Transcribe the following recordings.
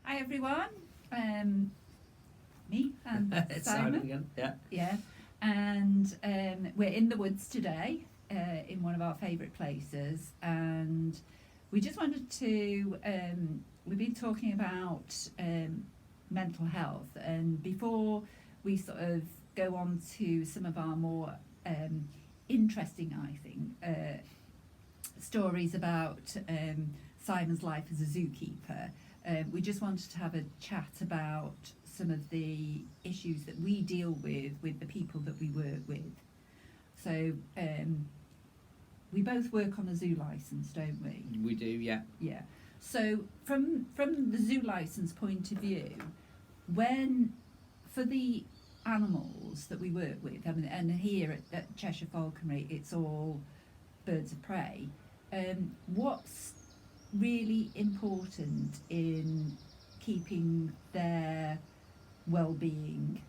Hi everyone, me and It's Simon. again. Yeah. Yeah, and we're in the woods today, in one of our favourite places, and we just wanted to. We've been talking about mental health, and before we sort of go on to some of our more interesting, I think, stories about Simon's life as a zookeeper. We just wanted to have a chat about some of the issues that we deal with the people that we work with. So we both work on a zoo license, don't we? We do, yeah. Yeah. So from the zoo license point of view, when for the animals that we work with, I mean, and here at Cheshire Falconry, it's all birds of prey. What's really important in keeping their well-being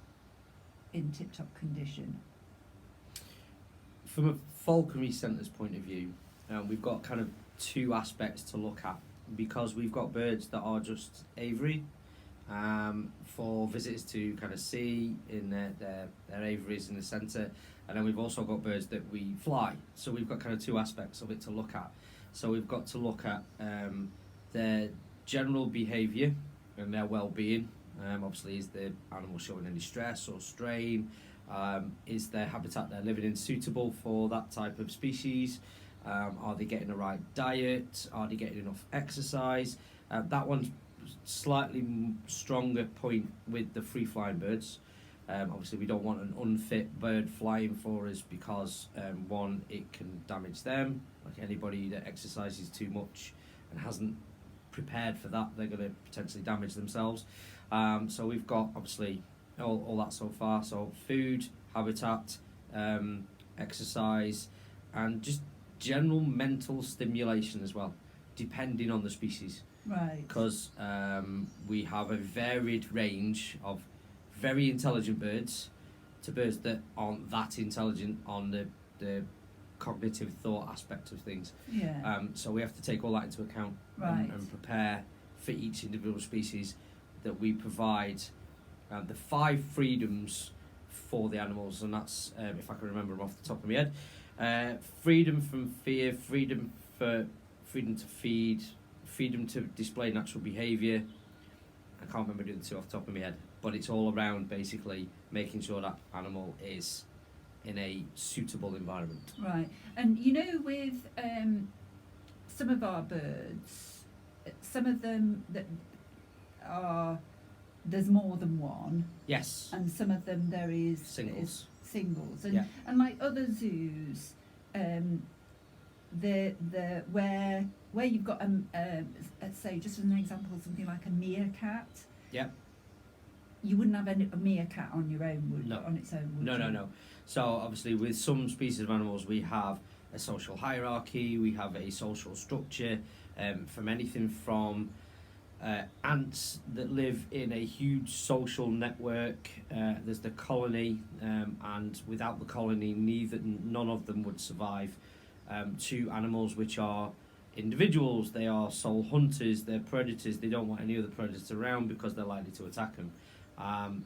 in tip-top condition? From a falconry centre's point of view, we've got kind of two aspects to look at, because we've got birds that are just aviary for visitors to kind of see in their aviaries in the centre, and then we've also got birds that we fly. So we've got kind of two aspects of it to look at. So we've got to look at their general behaviour and their well-being. Obviously, is the animal showing any stress or strain? Is their habitat they're living in suitable for that type of species? Are they getting the right diet? Are they getting enough exercise? That one's slightly stronger point with the free-flying birds. Obviously, we don't want an unfit bird flying for us because, one, it can damage them. Like anybody that exercises too much and hasn't prepared for that, they're going to potentially damage themselves. So we've got, obviously, all that so far. So food, habitat, exercise, and just general mental stimulation as well, depending on the species. Right. Because we have a varied range of very intelligent birds to birds that aren't that intelligent on the cognitive thought aspect of things. Yeah. So we have to take all that into account, Right. and prepare for each individual species that we provide the 5 freedoms for the animals, and that's, if I can remember them off the top of my head, freedom from fear, freedom to feed, freedom to display natural behaviour. I can't remember the other two off the top of my head, but it's all around basically making sure that animal is in a suitable environment. Right. And you know, with some of our birds, some of them that are, there's more than one, Yes. and some of them there is Singles. Singles, and Yeah. and like other zoos, the where you've got let's say, just as an example, something like a meerkat. Yeah. You wouldn't have a meerkat on your own, would No. on its own, would No, you? no. So obviously, with some species of animals, we have a social hierarchy, we have a social structure, from anything from ants that live in a huge social network. There's the colony, and without the colony, none of them would survive. To animals which are individuals, they are sole hunters, they're predators. They don't want any other predators around because they're likely to attack them.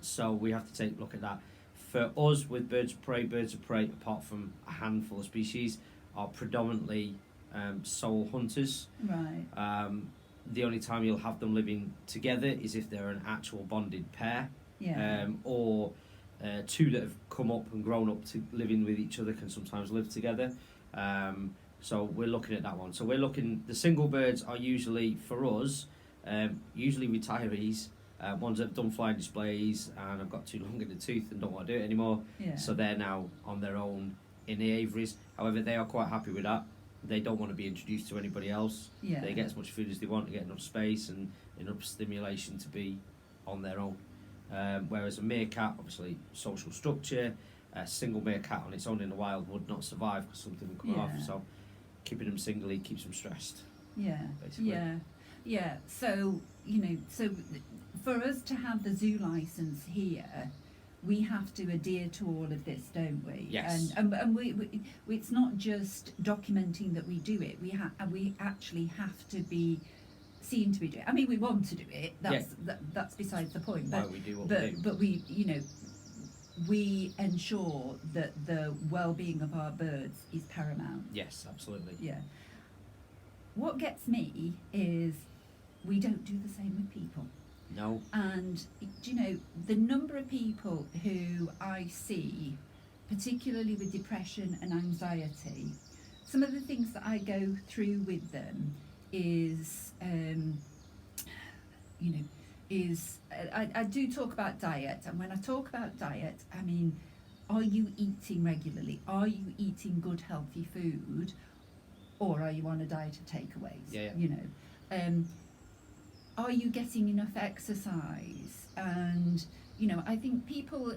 So we have to take a look at that. For us, with birds of prey, apart from a handful of species, are predominantly sole hunters. Right. The only time you'll have them living together is if they're an actual bonded pair, Yeah. or two that have come up and grown up to living with each other can sometimes live together. So we're looking at that one. So the single birds are usually, for us, usually retirees, ones that have done flying displays and have got too long in the tooth and don't want to do it anymore. Yeah. So they're now on their own in the aviaries. However, they are quite happy with that. They don't want to be introduced to anybody else. Yeah. They get as much food as they want to get enough space and enough stimulation to be on their own. Whereas a meerkat, obviously, social structure, a single meerkat on its own in the wild would not survive because something would come off. Yeah. So keeping them singly keeps them stressed. Yeah. Basically. Yeah. So for us to have the zoo license here, we have to adhere to all of this, don't we? Yes. And we it's not just documenting that we do it. We actually have to be seem to be doing. I mean, we want to do it. That's besides the point. Why we do what but we do. but we, we ensure that the well-being of our birds is paramount. Yes, absolutely. Yeah. What gets me is we don't do the same with people. No. And the number of people who I see, particularly with depression and anxiety, some of the things that I go through with them is, I do talk about diet, and when I talk about diet, I mean, are you eating regularly? Are you eating good, healthy food? Or are you on a diet of takeaways? Yeah. Are you getting enough exercise? And, I think people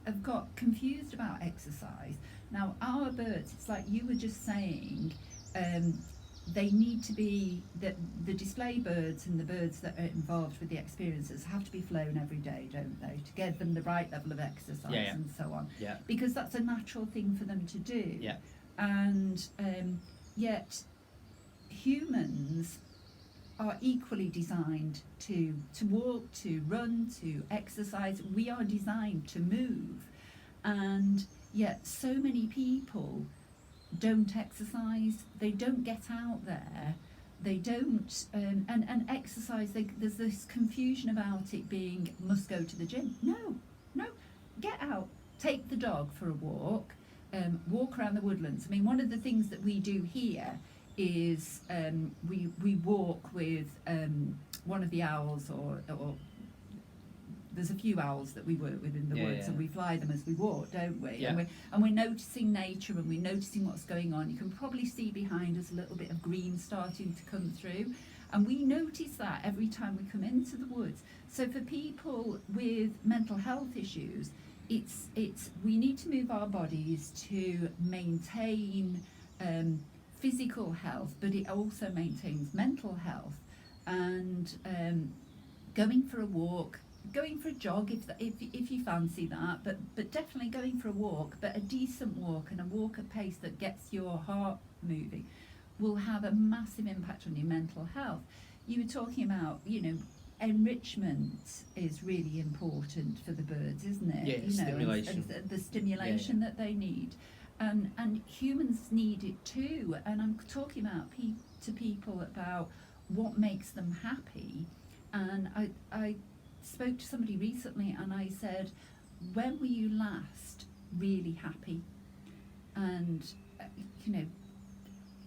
have got confused about exercise. Now, our birds, it's like you were just saying, they need to be, the display birds and the birds that are involved with the experiences have to be flown every day, don't they, to give them the right level of exercise and so on. Yeah. Because that's a natural thing for them to do. Yeah. And yet humans are equally designed to walk, to run, to exercise. We are designed to move. And yet so many people don't exercise, they don't get out there, they don't, and exercise, there's this confusion about it being must go to the gym. No, get out, take the dog for a walk, walk around the woodlands. I mean, one of the things that we do here is we walk with one of the owls, or there's a few owls that we work with in the woods, and we fly them as we walk, don't we? Yeah. And we're noticing nature, and we're noticing what's going on. You can probably see behind us a little bit of green starting to come through, and we notice that every time we come into the woods. So for people with mental health issues, it's we need to move our bodies to maintain physical health, but it also maintains mental health. And going for a walk, going for a jog if you fancy that, but definitely going for a walk, but a decent walk, and a walk at pace that gets your heart moving, will have a massive impact on your mental health. You were talking about, enrichment is really important for the birds, isn't it? Yeah, stimulation. And the stimulation that they need. And humans need it too. And I'm talking about to people about what makes them happy. And I spoke to somebody recently, and I said, when were you last really happy? And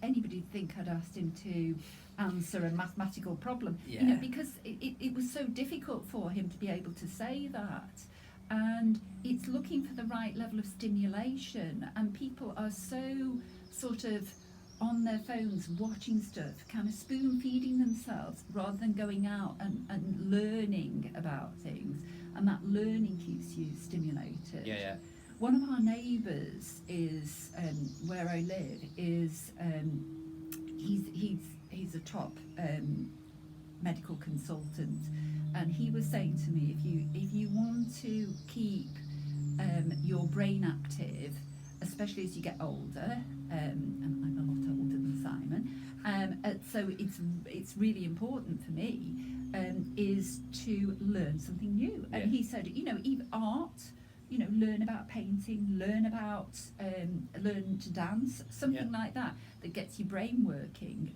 anybody think I'd asked him to answer a mathematical problem? Because it was so difficult for him to be able to say that. And it's looking for the right level of stimulation, and people are so sort of on their phones watching stuff, kind of spoon feeding themselves rather than going out and learning about things, and that learning keeps you stimulated. One of our neighbours is where I live is he's a top medical consultant, and he was saying to me, if you want to keep your brain active, especially as you get older, and I'm a lot older than Simon, so it's really important for me, is to learn something new. And he said, even art, learn about painting, learn to dance, something like that gets your brain working.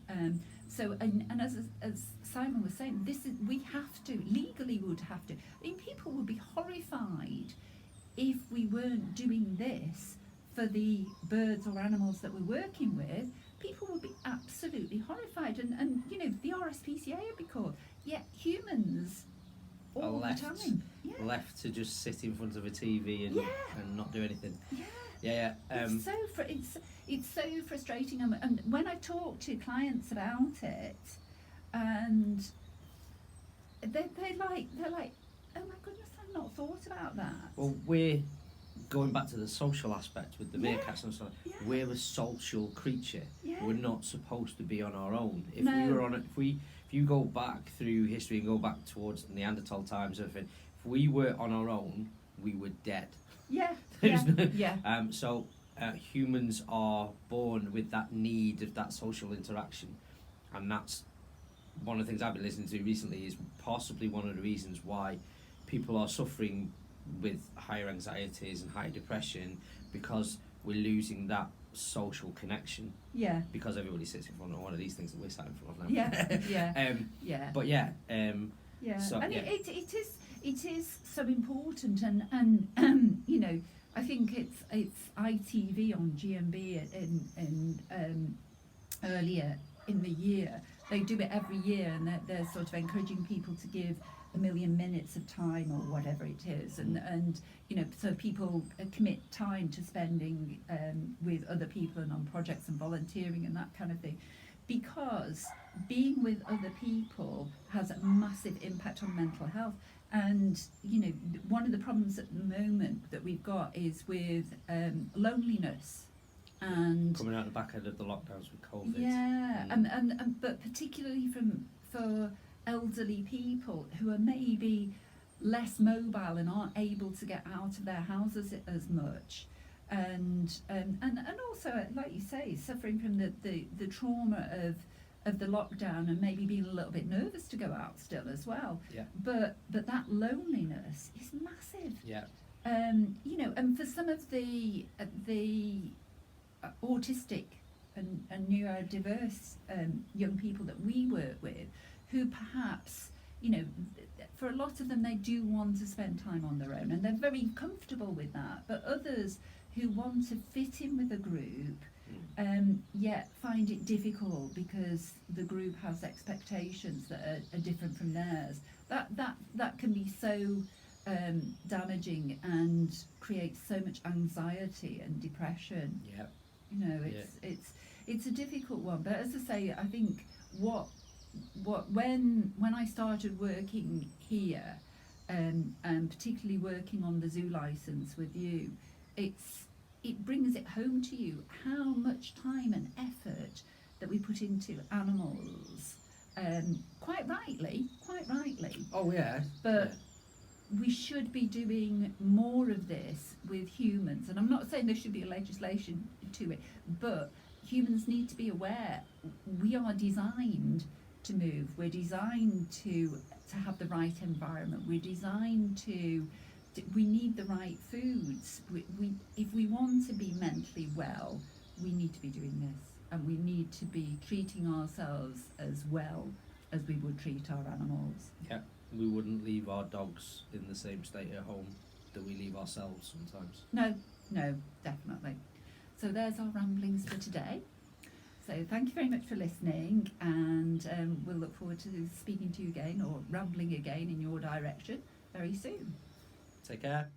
So as Simon was saying, we have to, legally would have to. I mean, people would be horrified if we weren't doing this for the birds or animals that we're working with. People would be absolutely horrified, and the RSPCA would be called. Yet humans all the time left to just sit in front of a TV and not do anything. It's so frustrating, and when I talk to clients about it, and they're like, oh my goodness, I've not thought about that. Well, we're going back to the social aspect with the meerkats and stuff. We're a social creature. We're not supposed to be on our own. If we were on it, if you go back through history and go back towards Neanderthal times, if we were on our own, we were dead. So humans are born with that need of that social interaction, and that's one of the things I've been listening to recently is possibly one of the reasons why people are suffering with higher anxieties and higher depression, because we're losing that social connection. Yeah. Because everybody sits in front of one of these things that we're sat in front of now. Yeah. Yeah. Yeah. But yeah. Yeah. So, and yeah. it is so important, and you know, I think it's ITV on GMB in earlier in the year. They do it every year, and they're sort of encouraging people to give 1 million minutes of time or whatever it is, and you know, so people commit time to spending with other people and on projects and volunteering and that kind of thing, because being with other people has a massive impact on mental health. And you know, one of the problems at the moment that we've got is with loneliness. And coming out the back end of the lockdowns with COVID. Yeah, and but particularly for elderly people who are maybe less mobile and aren't able to get out of their houses as much, and also, like you say, suffering from the trauma of the lockdown, and maybe being a little bit nervous to go out still as well. Yeah. But that loneliness is massive. Yeah. You know, and for some of the autistic and neurodiverse young people that we work with, who perhaps, you know, for a lot of them, they do want to spend time on their own and they're very comfortable with that, but others who want to fit in with a group yet find it difficult because the group has expectations that are different from theirs, that can be so damaging and creates so much anxiety and depression. Yeah. You know, it's a difficult one, but as I say, I think when I started working here, and particularly working on the zoo license with you, it brings it home to you how much time and effort that we put into animals, quite rightly. Oh yeah. But we should be doing more of this with humans, and I'm not saying there should be a legislation to it, but humans need to be aware we are designed to move, we're designed to have the right environment, we're designed to we need the right foods. We if we want to be mentally well, we need to be doing this, and we need to be treating ourselves as well as we would treat our animals. Yeah. We wouldn't leave our dogs in the same state at home that we leave ourselves sometimes. No, definitely. So there's our ramblings for today. So thank you very much for listening, and we'll look forward to speaking to you again or rambling again in your direction very soon. Take care.